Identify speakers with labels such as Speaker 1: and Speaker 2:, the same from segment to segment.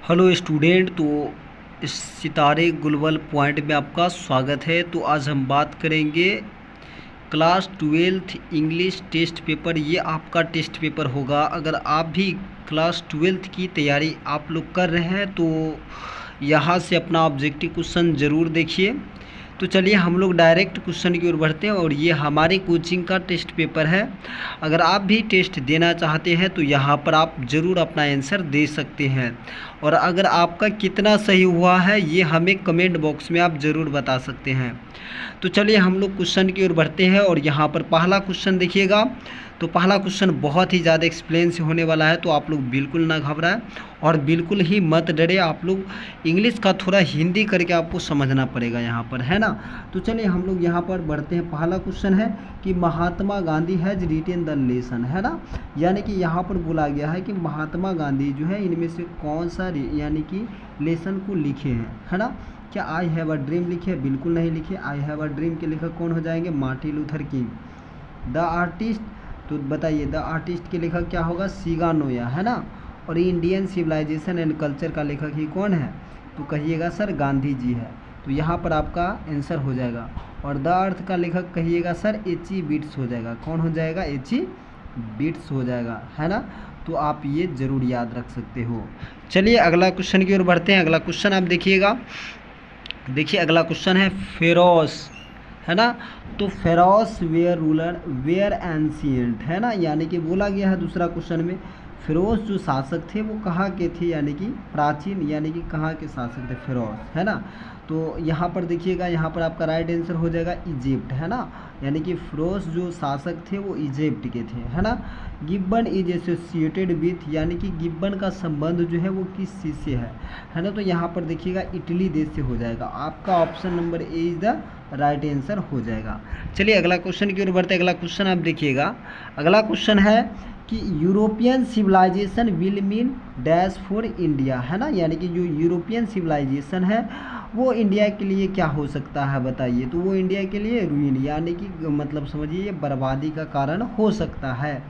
Speaker 1: Hello student. तो इस सितारे ग्लोबल पॉइंट में आपका स्वागत है। तो आज हम बात करेंगे class 12th English test paper. ये आपका टेस्ट पेपर होगा। अगर आप भी क्लास 12th की तैयारी आप लोग कर रहे हैं तो यहाँ से अपना ऑब्जेक्टिव क्वेश्चन ज़रूर देखिए। तो चलिए हम लोग डायरेक्ट क्वेश्चन की ओर बढ़ते हैं। और ये हमारी कोचिंग का टेस्ट पेपर है। अगर आप भी टेस्ट देना चाहते हैं तो यहाँ पर आप ज़रूर अपना आंसर दे सकते हैं। और अगर आपका कितना सही हुआ है ये हमें कमेंट बॉक्स में आप ज़रूर बता सकते हैं। तो चलिए हम लोग क्वेश्चन की ओर बढ़ते हैं। और यहाँ पर पहला क्वेश्चन देखिएगा। तो पहला क्वेश्चन बहुत ही ज़्यादा एक्सप्लेन से होने वाला है, तो आप लोग बिल्कुल ना घबराएं और बिल्कुल ही मत डरे। आप लोग इंग्लिश का थोड़ा हिंदी करके आपको समझना पड़ेगा यहाँ पर, है ना। तो चलिए हम लोग यहाँ पर बढ़ते हैं। पहला क्वेश्चन है कि Mahatma Gandhi has written the lesson, है ना। यानी कि यहाँ पर बोला गया है कि महात्मा गांधी जो है इनमें से कौन सा यानी कि लेसन को लिखे हैं, है ना। क्या आई हैव अ ड्रीम लिखे? बिल्कुल नहीं लिखे। आई हैव अ ड्रीम के लेखक कौन हो जाएंगे? Martin Luther king. The artist, तो बताइए द आर्टिस्ट के लेखक क्या होगा? सिगानोया, है ना। और इंडियन सिविलाइजेशन एंड कल्चर का लेखक ही कौन है? तो कहिएगा सर गांधी जी है। तो यहाँ पर आपका आंसर हो जाएगा। और द अर्थ का लेखक कहिएगा सर एच.ई. बिट्स हो जाएगा। कौन हो जाएगा? एच.ई. बिट्स हो जाएगा, है ना। तो आप ये ज़रूर याद रख सकते हो। चलिए अगला क्वेश्चन की ओर बढ़ते हैं। अगला क्वेश्चन आप देखिएगा। देखिए अगला क्वेश्चन है फेरोस, है ना। तो Pharaohs were ruler were ancient, है ना। यानी कि बोला गया है दूसरा क्वेश्चन में फिरोज जो शासक थे वो कहाँ के थे? यानी कि प्राचीन, यानी कि कहाँ के शासक थे फिरोज, है ना। तो यहाँ पर देखिएगा, यहाँ पर आपका राइट आंसर हो जाएगा इजिप्ट, है ना। यानी कि फिरोज जो शासक थे वो इजिप्ट के थे, है ना। गिब्बन इज एसोसिएटेड विथ, यानी कि गिब्बन का संबंध जो है वो किस चीज़ से है ना। तो यहाँ पर देखिएगा इटली देश से हो जाएगा। आपका option number A is the right answer हो जाएगा। चलिए अगला क्वेश्चन की ओर बढ़ते हैं। अगला क्वेश्चन आप देखिएगा। अगला क्वेश्चन है कि European civilization will mean dash for India, है ना। यानी कि जो यूरोपियन सिविलाइजेशन है वो इंडिया के लिए क्या हो सकता है बताइए। तो वो इंडिया के लिए रूइन, यानी कि मतलब समझिए ये बर्बादी का कारण हो सकता है।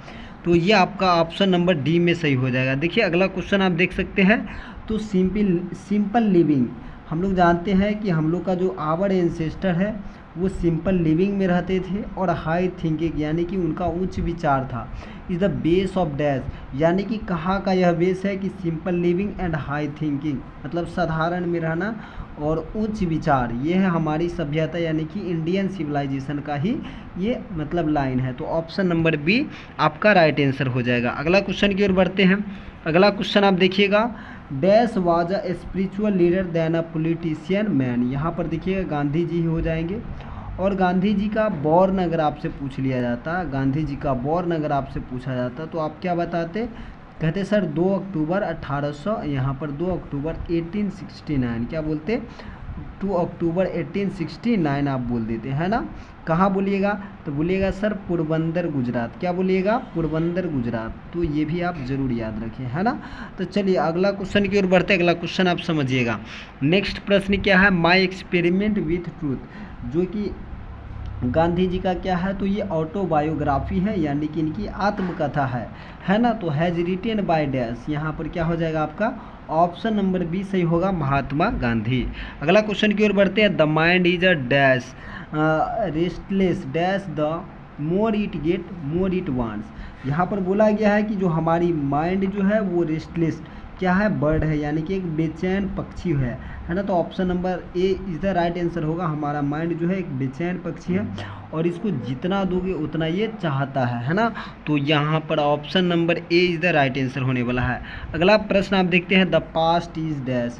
Speaker 1: तो ये आपका ऑप्शन नंबर डी में सही हो जाएगा। देखिए अगला क्वेश्चन आप देख सकते हैं। तो सिंपल लिविंग, हम लोग जानते हैं कि हम लोग का जो आवर एंसेस्टर है वो सिंपल लिविंग में रहते थे। और हाई थिंकिंग, यानी कि उनका उच्च विचार था। Is the base of dash, यानी कि कहाँ का यह बेस है? कि simple living and high thinking, मतलब साधारण में रहना और उच्च विचार, ये है हमारी सभ्यता, यानी कि इंडियन सिविलाइजेशन का ही ये मतलब लाइन है। तो ऑप्शन नंबर बी आपका राइट आंसर हो जाएगा। अगला क्वेश्चन की ओर बढ़ते हैं। अगला क्वेश्चन आप देखिएगा। Dash was a spiritual leader than a politician man. यहाँ पर देखिएगा गांधी जी हो जाएंगे। और गांधी जी का बॉर्न अगर आपसे पूछ लिया जाता, गांधी जी का बॉर्न अगर आपसे पूछा जाता तो आप क्या बताते? कहते सर 2 अक्टूबर 1800, यहाँ पर 2 अक्टूबर 1869, क्या बोलते? 2 अक्टूबर 1869 आप बोल देते, है ना। कहाँ बोलिएगा? तो बोलिएगा सर पोरबंदर गुजरात। क्या बोलिएगा? पोरबंदर गुजरात। तो ये भी आप ज़रूर याद रखें, है ना। तो चलिए अगला क्वेश्चन की ओर बढ़ते हैं। अगला क्वेश्चन आप समझिएगा। नेक्स्ट प्रश्न क्या है? माई एक्सपेरिमेंट विथ ट्रूथ, जो कि गांधी जी का क्या है? तो ये ऑटोबायोग्राफी है, यानी कि इनकी आत्मकथा है ना। तो हैज रिटेन बाय डैश, यहाँ पर क्या हो जाएगा आपका? ऑप्शन नंबर बी सही होगा, महात्मा गांधी। अगला क्वेश्चन की ओर बढ़ते हैं। The mind is a dash restless dash the more it get more it wants. यहाँ पर बोला गया है कि जो हमारी माइंड जो है वो रेस्टलेस क्या है? बर्ड है, यानी कि एक बेचैन पक्षी है ना। तो option number A is the right answer होगा। हमारा माइंड जो है एक बेचैन पक्षी है और इसको जितना दोगे उतना ये चाहता है ना। तो यहाँ पर option number A is the right answer होने वाला है। अगला प्रश्न आप देखते हैं। द पास्ट इज डैश,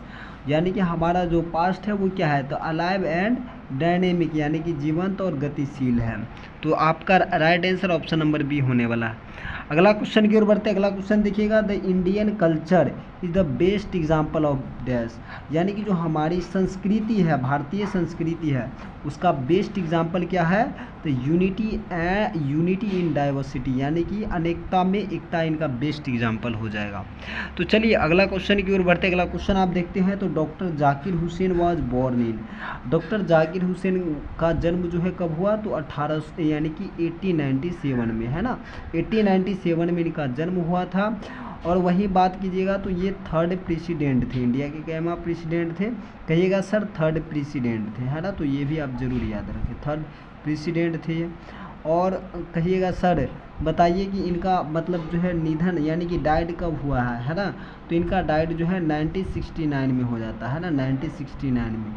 Speaker 1: यानी कि हमारा जो पास्ट है वो क्या है? तो अलाइव एंड डायनेमिक, यानी कि जीवंत और गतिशील है। तो आपका right answer option number B होने वाला है। अगला क्वेश्चन की ओर बढ़ते हैं। अगला क्वेश्चन देखिएगा। The Indian culture is the best example of dash, यानी कि जो हमारी संस्कृति है, भारतीय संस्कृति है, उसका बेस्ट एग्जाम्पल क्या है? तो यूनिटी इन डाइवर्सिटी, यानी कि अनेकता में एकता इनका बेस्ट एग्जाम्पल हो जाएगा। तो चलिए अगला क्वेश्चन की ओर बढ़ते हैं। अगला क्वेश्चन आप देखते हैं। तो doctor Zakir Hussain was born in, doctor Zakir Hussain का जन्म जो है कब हुआ? तो 1800 यानी कि 1897 में, है ना। 1897 में इनका जन्म हुआ था। और वही बात कीजिएगा तो ये थर्ड प्रेसिडेंट थे, इंडिया के कैमा प्रेसिडेंट थे, कहिएगा सर थर्ड प्रेसिडेंट थे, है ना। तो ये भी आप ज़रूर याद रखें, थर्ड प्रेसिडेंट थे ये। और कहिएगा सर बताइए कि इनका मतलब जो है निधन यानी कि डाइड कब हुआ है ना। तो इनका डाइड जो है 1969 में हो जाता है ना, 1969 में।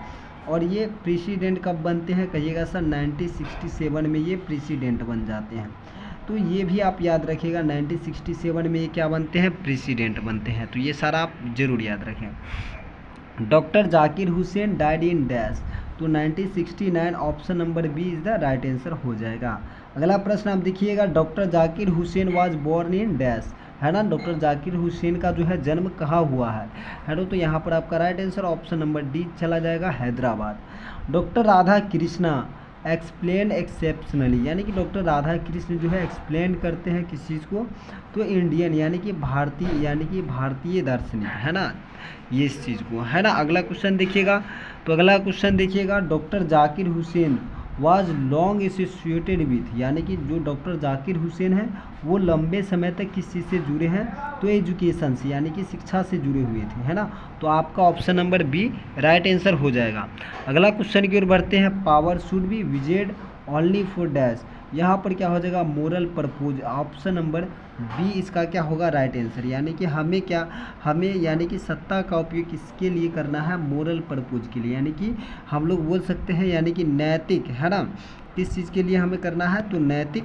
Speaker 1: और ये प्रेसिडेंट कब बनते हैं, कहिएगा सर 1967 में ये प्रेसिडेंट बन जाते हैं। तो ये भी आप याद रखिएगा, 1967 में ये क्या बनते हैं, प्रेसिडेंट बनते हैं। तो ये सारा आप जरूर याद रखें। Doctor Zakir Hussain died in dash, तो 1969 option number B is the right answer हो जाएगा। अगला प्रश्न आप देखिएगा, doctor Zakir Hussain was born in dash, है ना। डॉक्टर जाकिर हुसैन का जो है जन्म कहाँ हुआ है ना। तो यहाँ पर आपका right answer option number D चला जाएगा, Hyderabad. Doctor Radha Krishna explain exceptionally, यानी कि डॉक्टर राधा कृष्ण जो है एक्सप्लेन करते हैं किस चीज़ को, तो इंडियन यानी कि भारतीय, यानी कि भारतीय दार्शनिक, है ना, ये इस चीज़ को, है ना। अगला क्वेश्चन देखिएगा, तो अगला क्वेश्चन देखिएगा, doctor Zakir Hussain was long associated with, यानी कि जो डॉक्टर जाकिर हुसैन है वो लंबे समय तक किस चीज़ से जुड़े हैं, तो एजुकेशन से, यानी कि शिक्षा से जुड़े हुए थे, है ना। तो आपका option number B right answer हो जाएगा। अगला क्वेश्चन की ओर बढ़ते हैं, power should be wielded only for dash, यहाँ पर क्या हो जाएगा, moral purpose, option number B इसका क्या होगा, राइट आंसर। यानी कि हमें यानी कि सत्ता का उपयोग किसके लिए करना है, मोरल पर्पोज के लिए, यानी कि हम लोग बोल सकते हैं यानी कि नैतिक, है ना, किस चीज़ के लिए हमें करना है, तो नैतिक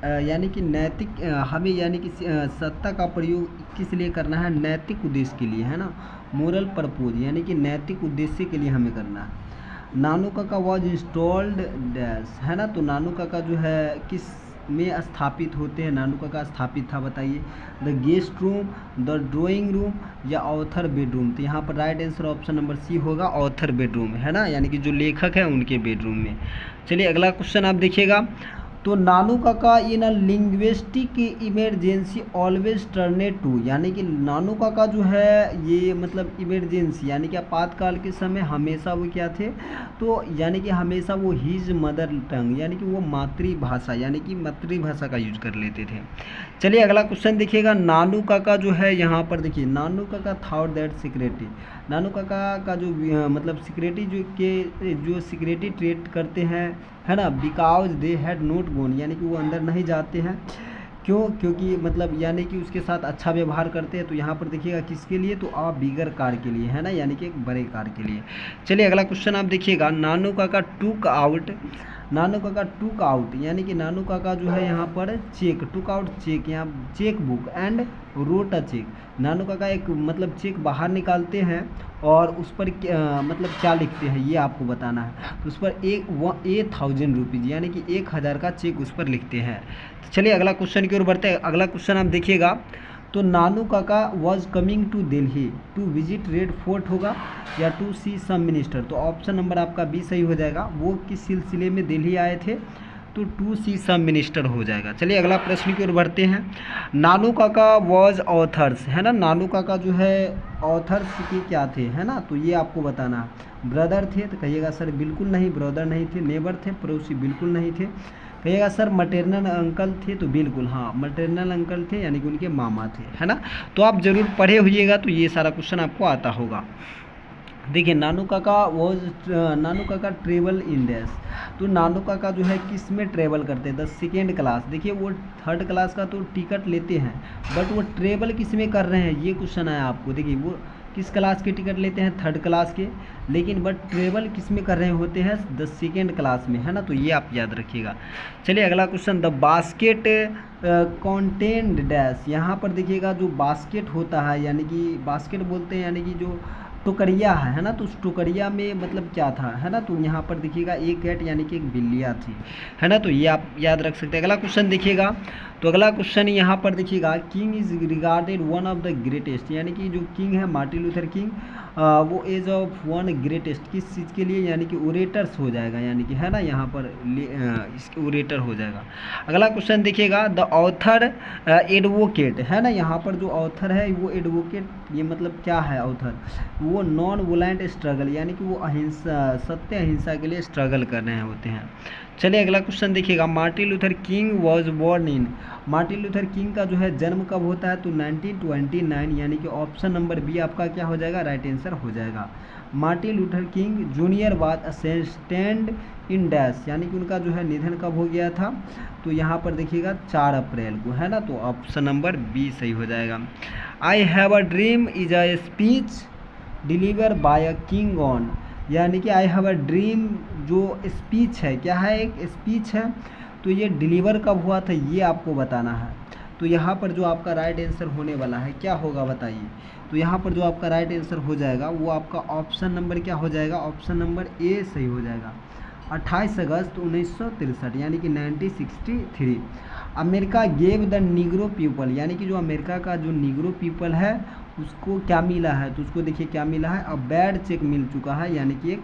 Speaker 1: यानी कि नैतिक हमें यानी कि सत्ता का प्रयोग किस लिए करना है, नैतिक उद्देश्य के लिए, है ना, मोरल पर्पोज यानी कि नैतिक उद्देश्य के लिए हमें करना है। नानू काका वॉज इंस्टॉल्ड डैश, है ना। तो नानू काका जो है किस में स्थापित होते हैं, नानू काका स्थापित था, बताइए, the guest room, the drawing room या ऑथर बेडरूम। तो यहाँ पर right answer option number C होगा, ऑथर बेडरूम, है ना, यानी कि जो लेखक है उनके बेडरूम में। चलिए अगला क्वेश्चन आप देखिएगा, तो नानू काका इन अ linguistic emergency always turned to, यानी कि नानू काका जो है ये मतलब इमरजेंसी यानी कि आपातकाल के समय हमेशा वो क्या थे, तो यानी कि हमेशा वो हिज मदर टंग यानी कि वो मातृभाषा यानी कि मातृभाषा का यूज कर लेते थे। चलिए अगला क्वेश्चन देखिएगा, नानू काका जो है यहाँ पर देखिए, नानू काका थॉट दैट सिक्योरिटी, नानू काका का जो मतलब सिक्योरिटी जो सिक्योरिटी ट्रेट करते हैं, है ना, बिकॉज दे हैड नोट गोन, यानी कि वो अंदर नहीं जाते हैं, क्यों, क्योंकि मतलब यानी कि उसके साथ अच्छा व्यवहार करते हैं। तो यहाँ पर देखिएगा किसके लिए, तो आप बिगर कार के लिए, है ना, यानी कि एक बड़े कार के लिए। चलिए अगला क्वेश्चन आप देखिएगा, नानू काका टूक आउट, नानू काका टूक आउट यानी कि नानू काका जो है यहाँ पर चेक, टूक आउट चेक, यहाँ cheque book and wrote a cheque, नानू काका एक मतलब चेक बाहर निकालते हैं और उस पर मतलब क्या लिखते हैं ये आपको बताना है। तो उस पर 1000 रुपीज़ यानी कि 1000 का चेक उस पर लिखते हैं। तो चलिए अगला क्वेश्चन की ओर बढ़ते हैं। अगला क्वेश्चन आप देखिएगा, तो Nanu Kaka was coming to Delhi to visit red fort होगा या टू सी सम मिनिस्टर। तो ऑप्शन नंबर आपका बी सही हो जाएगा, वो किस सिलसिले में दिल्ली आए थे, तो टू सी सम मिनिस्टर हो जाएगा। चलिए अगला प्रश्न की ओर बढ़ते हैं, नानू काका वॉज ऑथर्स, है ना, नानू काका जो है ऑथर्स के क्या थे, है ना, तो ये आपको बताना है। ब्रदर थे, तो कहिएगा सर बिल्कुल नहीं, ब्रदर नहीं थे। नेबर थे, पड़ोसी बिल्कुल नहीं थे। कहिएगा सर मटेरनल अंकल थे, तो बिल्कुल हाँ, मटेरनल अंकल थे यानी कि उनके मामा थे, है ना। तो आप जरूर पढ़े होइएगा तो ये सारा क्वेश्चन आपको आता होगा। देखिए नानू काका ट्रेवल इन डैश, तो नानू काका जो है किस में ट्रेवल करते हैं, 2nd क्लास। देखिए वो 3rd क्लास का तो टिकट लेते हैं, बट वो ट्रेवल किस में कर रहे हैं, ये क्वेश्चन है आपको। देखिए वो किस क्लास के टिकट लेते हैं, 3rd क्लास के, लेकिन बट ट्रेवल किस में कर रहे होते हैं, 2nd क्लास में, है ना। तो ये आप याद रखिएगा। चलिए अगला question, the basket content dash, यहाँ पर देखिएगा जो बास्केट होता है यानी कि बास्केट बोलते हैं यानी कि जो टोकरिया है ना, तो उस टोकरिया में मतलब क्या था, है ना। तो यहाँ पर देखिएगा एक कैट यानी कि एक बिल्लियाँ थी, है ना। तो ये आप याद रख सकते हैं। अगला क्वेश्चन देखिएगा, तो अगला क्वेश्चन यहाँ पर देखिएगा, king is regarded one of the greatest, यानी कि जो किंग है मार्टिन लूथर किंग, वो एज ऑफ वन ग्रेटेस्ट किस चीज़ के लिए, यानी कि ओरेटर्स हो जाएगा, यानी कि, है ना, यहाँ पर इसके ओरेटर हो जाएगा। अगला क्वेश्चन देखिएगा, द ऑथर एडवोकेट, है ना, यहाँ पर जो ऑथर है वो एडवोकेट, ये मतलब क्या है ऑथर, वो नॉन वोलेंट स्ट्रगल, यानी कि वो अहिंसा, सत्य अहिंसा के लिए स्ट्रगल कर रहे होते हैं। चलिए अगला क्वेश्चन देखिएगा, Martin Luther King was born in. Martin Luther King का जो है जन्म कब होता है, तो 1929, यानी कि ऑप्शन नंबर बी आपका क्या हो जाएगा, राइट आंसर हो जाएगा। Martin Luther King Junior was assassinated in dash, यानी कि उनका जो है निधन कब हो गया था, तो यहाँ पर देखिएगा 4 अप्रैल को, है ना, तो ऑप्शन नंबर बी सही हो जाएगा। I have a dream is a speech deliver by a king on, यानी कि आई हैव अ ड्रीम जो स्पीच है, क्या है, एक स्पीच है, तो ये डिलीवर कब हुआ था ये आपको बताना है। तो यहाँ पर जो आपका राइट आंसर होने वाला है क्या होगा बताइए, तो यहाँ पर जो आपका राइट आंसर हो जाएगा वो आपका ऑप्शन नंबर क्या हो जाएगा, ऑप्शन नंबर ए सही हो जाएगा। 28 अगस्त 1963, यानी कि 1963। America gave the Negro people, यानी कि जो अमेरिका का जो निग्रो पीपल है उसको क्या मिला है, तो उसको देखिए क्या मिला है, अब बैड चेक मिल चुका है, यानी कि एक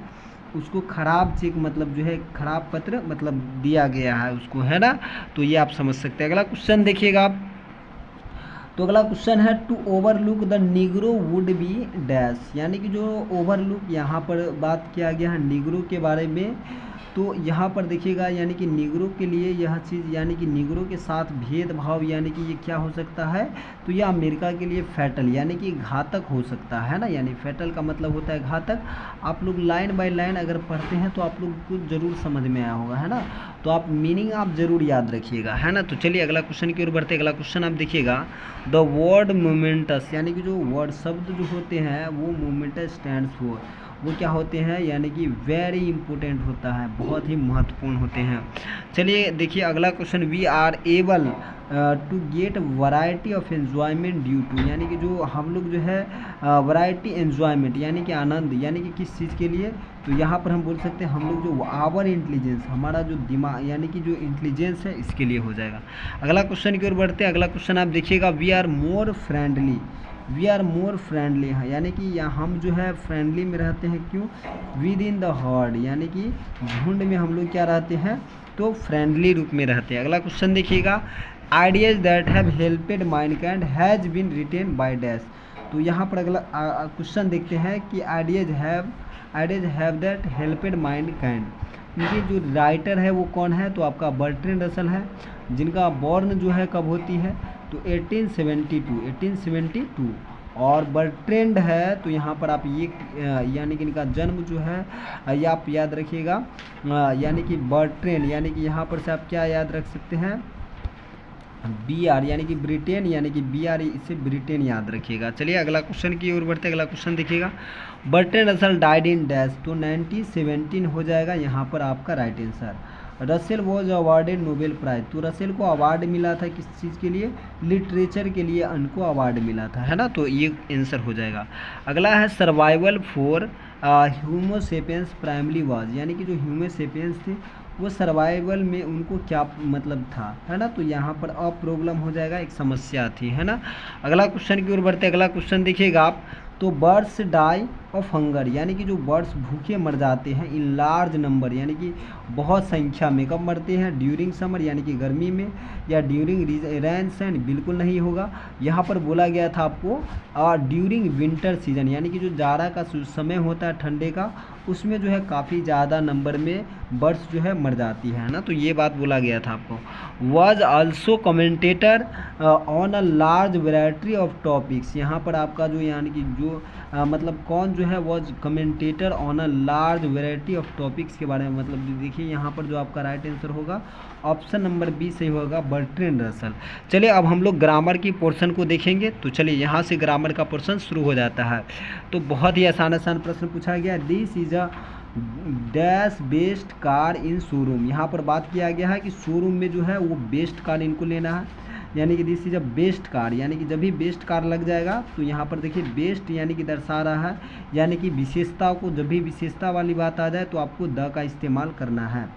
Speaker 1: उसको खराब चेक मतलब जो है खराब पत्र मतलब दिया गया है उसको, है ना, तो ये आप समझ सकते हैं। अगला क्वेश्चन देखिएगा आप, तो अगला क्वेश्चन है to overlook the negro would be dash, यानी कि जो ओवरलुक यहाँ पर बात किया गया है निग्रो के बारे में, तो यहाँ पर देखिएगा यानी कि निग्रो के लिए यह चीज़, यानी कि निग्रो के साथ भेदभाव, यानी कि ये क्या हो सकता है, तो ये अमेरिका के लिए फैटल यानी कि घातक हो सकता है ना, यानी फैटल का मतलब होता है घातक। आप लोग लाइन बाय लाइन अगर पढ़ते हैं तो आप लोग को ज़रूर समझ में आया होगा, है ना, तो आप मीनिंग आप ज़रूर याद रखिएगा, है ना। तो चलिए अगला क्वेश्चन की ओर बढ़ते हैं। अगला क्वेश्चन आप देखिएगा, द वर्ड मोमेंटस, यानी कि जो वर्ड शब्द जो होते हैं वो मोमेंटस स्टैंड्स फॉर, वो क्या होते हैं, यानी कि वेरी इंपॉर्टेंट होता है, बहुत ही महत्वपूर्ण होते हैं। चलिए देखिए अगला question, we are able to get variety of enjoyment due to, यानी कि जो हम लोग जो है वैरायटी एन्जॉयमेंट यानी कि आनंद, यानी कि किस चीज़ के लिए, तो यहाँ पर हम बोल सकते हैं हम लोग जो आवर इंटेलिजेंस, हमारा जो दिमाग यानी कि जो इंटेलिजेंस है इसके लिए हो जाएगा। अगला क्वेश्चन की ओर बढ़ते हैं। अगला क्वेश्चन आप देखिएगा, we are more friendly, we are more friendly है, यानी कि यहाँ हम जो है फ्रेंडली में रहते हैं, क्यों, विद इन द हर्ड, यानी कि झुंड में हम लोग क्या रहते हैं, तो फ्रेंडली रूप में रहते हैं। अगला क्वेश्चन देखिएगा, ideas that have helped mankind has been written by dash, तो यहाँ पर अगला क्वेश्चन देखते हैं कि ideas have that helped mankind, इनके जो राइटर है वो कौन है, तो आपका बर्ट्रैंड रसल है, जिनका बॉर्न जो है कब होती है, तो 1872, और बर्ट्रैंड है, तो यहाँ पर आप ये यानी कि इनका जन्म जो है ये आप याद रखिएगा, यानी कि बर्ट्रैंड, यानी कि यहाँ पर से आप क्या याद रख सकते हैं, बी आर, यानी कि ब्रिटेन, यानी कि बी आर, इसे ब्रिटेन याद रखिएगा। चलिए अगला क्वेश्चन की ओर बढ़ते हैं। अगला क्वेश्चन देखिएगा, Bertrand Russell died in dash, तो 1917 हो जाएगा यहाँ पर आपका right answer. Russell was awarded Nobel prize, तो रसेल को अवार्ड मिला था किस चीज़ के लिए, लिटरेचर के लिए उनको अवार्ड मिला था, है ना, तो ये आंसर हो जाएगा। अगला है सर्वाइवल फॉर ह्यूमोसेपियंस प्राइमरी वाज, यानी कि जो ह्यूमोसेपियंस थे वो सर्वाइवल में उनको क्या मतलब था, है ना, तो यहाँ पर अ प्रॉब्लम हो जाएगा, एक समस्या थी, है ना। अगला क्वेश्चन की ओर बढ़ते हैं। अगला क्वेश्चन देखिएगा आप, तो बर्ड्स डाई ऑफ हंगर, यानी कि जो बर्ड्स भूखे मर जाते हैं इन लार्ज नंबर, यानी कि बहुत संख्या में, कब मरते हैं, ड्यूरिंग समर यानी कि गर्मी में, या ड्यूरिंग रेन, बिल्कुल नहीं होगा, यहाँ पर बोला गया था आपको ड्यूरिंग विंटर सीजन, यानी कि जो जाड़ा का समय होता है ठंडे का, उसमें जो है काफ़ी ज़्यादा नंबर में बर्ड्स जो है मर जाती है ना, तो ये बात बोला गया था आपको। Was also commentator on a large variety of topics, यहाँ पर आपका जो यानी कि जो मतलब कौन जो है was commentator on a large variety of topics के बारे में, मतलब देखिए यहाँ पर जो आपका राइट आंसर होगा ऑप्शन नंबर बी सही होगा, बर्ट्रैंड रसल। चलिए अब हम लोग ग्रामर की पोर्शन को देखेंगे, तो चलिए यहाँ से ग्रामर का पोर्शन शुरू हो जाता है। तो बहुत ही आसान प्रश्न पूछा गया, this is a dash best car in showroom, यहाँ पर बात किया गया है कि शोरूम में जो है वो बेस्ट कार इनको लेना है, यानी कि this is a best car, यानी कि जब भी बेस्ट कार लग जाएगा तो यहाँ पर देखिए बेस्ट यानी कि दर्शा रहा है, यानी कि विशेषता को, जब भी विशेषता वाली बात आ जाए तो आपको द का इस्तेमाल करना है।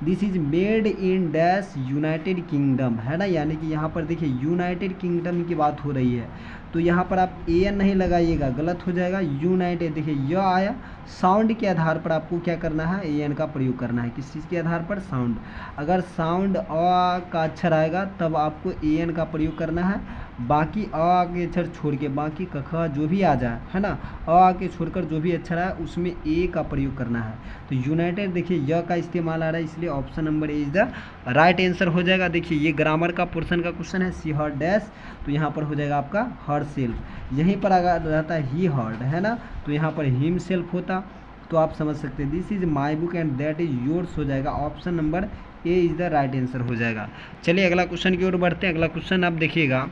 Speaker 1: This is made in dash United kingdom, है ना, यानी कि यहाँ पर देखिए यूनाइटेड किंगडम की बात हो रही है, तो यहाँ पर आप ए एन नहीं लगाइएगा, गलत हो जाएगा, यूनाइटेड, देखिए यह आया, साउंड के आधार पर आपको क्या करना है, ए एन का प्रयोग करना है, किस चीज़ के आधार पर, साउंड, अगर साउंड अ का अक्षर आएगा तब आपको ए एन का प्रयोग करना है, बाकी अ के अक्षर छोड़ के बाकी क ख जो भी आ जाए, है ना, अ के छोड़कर जो भी अक्षर है उसमें ए का प्रयोग करना है। तो यूनाइटेड देखिए य का इस्तेमाल आ रहा है, इसलिए option number A is the right answer हो जाएगा। देखिए ये ग्रामर का पोर्शन का क्वेश्चन है, सी हर्ड डैश, तो यहाँ पर हो जाएगा आपका हर सेल्फ। यहीं पर अगर रहता है ही हर्ड, है ना, तो यहाँ पर हिम सेल्फ होता, तो आप समझ सकते हैं this is my book and that is yours हो जाएगा। Option number A is the right answer हो जाएगा। चलिए अगला क्वेश्चन की ओर बढ़ते हैं। अगला क्वेश्चन आप देखिएगा,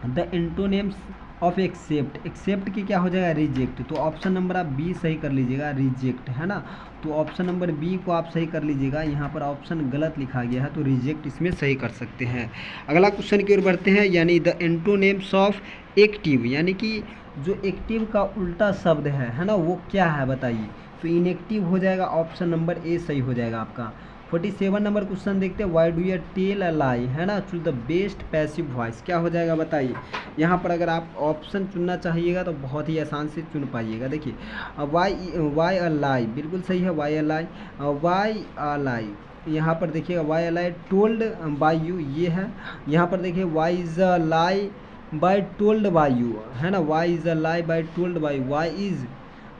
Speaker 1: the antonyms of accept, accept की क्या हो जाएगा, रिजेक्ट। तो ऑप्शन नंबर आप बी सही कर लीजिएगा, रिजेक्ट, है ना, तो ऑप्शन नंबर बी को आप सही कर लीजिएगा। यहाँ पर ऑप्शन गलत लिखा गया है, तो रिजेक्ट इसमें सही कर सकते हैं। अगला क्वेश्चन की ओर बढ़ते हैं, यानी द एंटोनिम्स ऑफ एक्टिव, यानी कि जो एक्टिव का उल्टा शब्द है ना, वो क्या है बताइए। तो इनएक्टिव हो जाएगा, ऑप्शन नंबर ए सही हो जाएगा आपका। 47 नंबर क्वेश्चन देखते हैं, why do you tell a lie, है ना, choose the best passive voice, क्या हो जाएगा बताइए। यहाँ पर अगर आप ऑप्शन चुनना चाहिएगा तो बहुत ही आसान से चुन पाइएगा। देखिए वाई अ लाई बिल्कुल सही है, Y a lie, Y a lie, यहाँ पर देखिएगा why a lie told by you, ये है। यहाँ पर देखिए why is a lie by told by you, है ना, why is a lie by told by, why is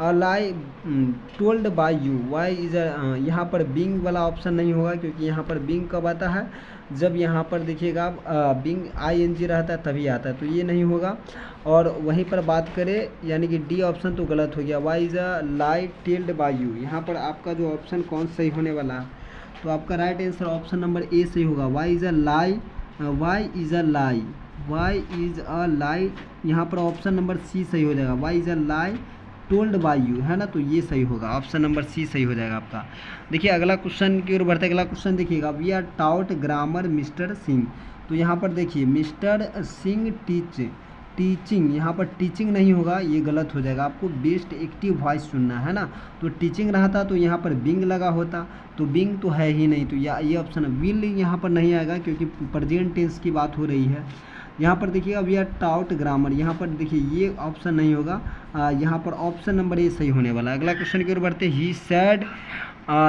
Speaker 1: a lie told by you, why is a, यहाँ पर Bing वाला ऑप्शन नहीं होगा, क्योंकि यहाँ पर बिंग कब आता है, जब यहाँ पर देखिएगा आप बिंग ING रहता है तभी आता है, तो ये नहीं होगा। और वहीं पर बात करें, यानी कि डी ऑप्शन तो गलत हो गया, why is a lie telled by you. यहाँ पर आपका जो ऑप्शन कौन सही होने वाला है, तो आपका right answer option number A सही होगा, why is a lie, why is a lie, why is a lie, यहाँ पर ऑप्शन नंबर सी सही हो जाएगा, why is a lie told by you, है ना, तो ये सही होगा, ऑप्शन नंबर सी सही हो जाएगा आपका। देखिए अगला क्वेश्चन की ओर बढ़ते, अगला क्वेश्चन देखिएगा, we are taught grammar mister Singh. तो यहाँ पर देखिए मिस्टर सिंह टीचिंग, यहाँ पर टीचिंग नहीं होगा, ये गलत हो जाएगा, आपको बेस्ट एक्टिव वॉइस चुनना है ना। तो टीचिंग रहा था तो यहाँ पर बिंग लगा होता, तो बिंग तो है ही नहीं, तो ये ऑप्शन विल यहाँ पर नहीं आएगा, क्योंकि प्रेजेंट टेंस की बात हो रही है। यहाँ पर देखिएगा वी आर टाउट ग्रामर, यहाँ पर देखिए ये ऑप्शन नहीं होगा, यहाँ पर ऑप्शन नंबर ए सही होने वाला है। अगला क्वेश्चन की ओर बढ़ते, ही सैड,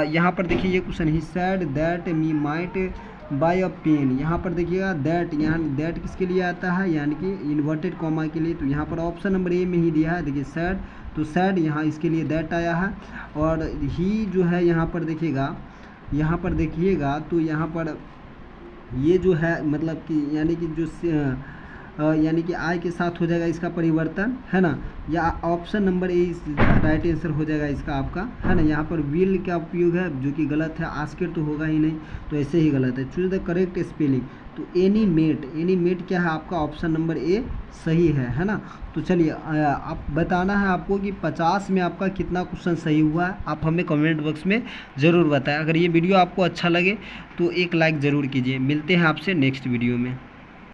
Speaker 1: यहाँ पर देखिए ये question, he said that me might buy a pen, यहाँ पर देखिएगा दैट, यहाँ दैट किसके लिए आता है, यानी कि इन्वर्टेड कॉमा के लिए, तो यहाँ पर ऑप्शन नंबर ए में ही दिया है। देखिए सैड, तो सैड यहाँ इसके लिए दैट आया है, और ही जो है यहाँ पर देखिएगा, तो यहाँ पर ये जो है मतलब कि यानी कि जो यानी कि आई के साथ हो जाएगा इसका परिवर्तन, है ना, या ऑप्शन नंबर ए राइट आंसर हो जाएगा इसका आपका, है ना। यहाँ पर विल का उपयोग है जो कि गलत है, आस्कर तो होगा ही नहीं, तो ऐसे ही गलत है। चूज द करेक्ट स्पेलिंग, तो एनीमेट क्या है आपका, ऑप्शन नंबर ए सही है ना। तो चलिए आप बताना है आपको कि 50 में आपका कितना क्वेश्चन सही हुआ है, आप हमें कमेंट बॉक्स में ज़रूर बताएं। अगर ये वीडियो आपको अच्छा लगे तो एक लाइक ज़रूर कीजिए। मिलते हैं आपसे नेक्स्ट वीडियो में।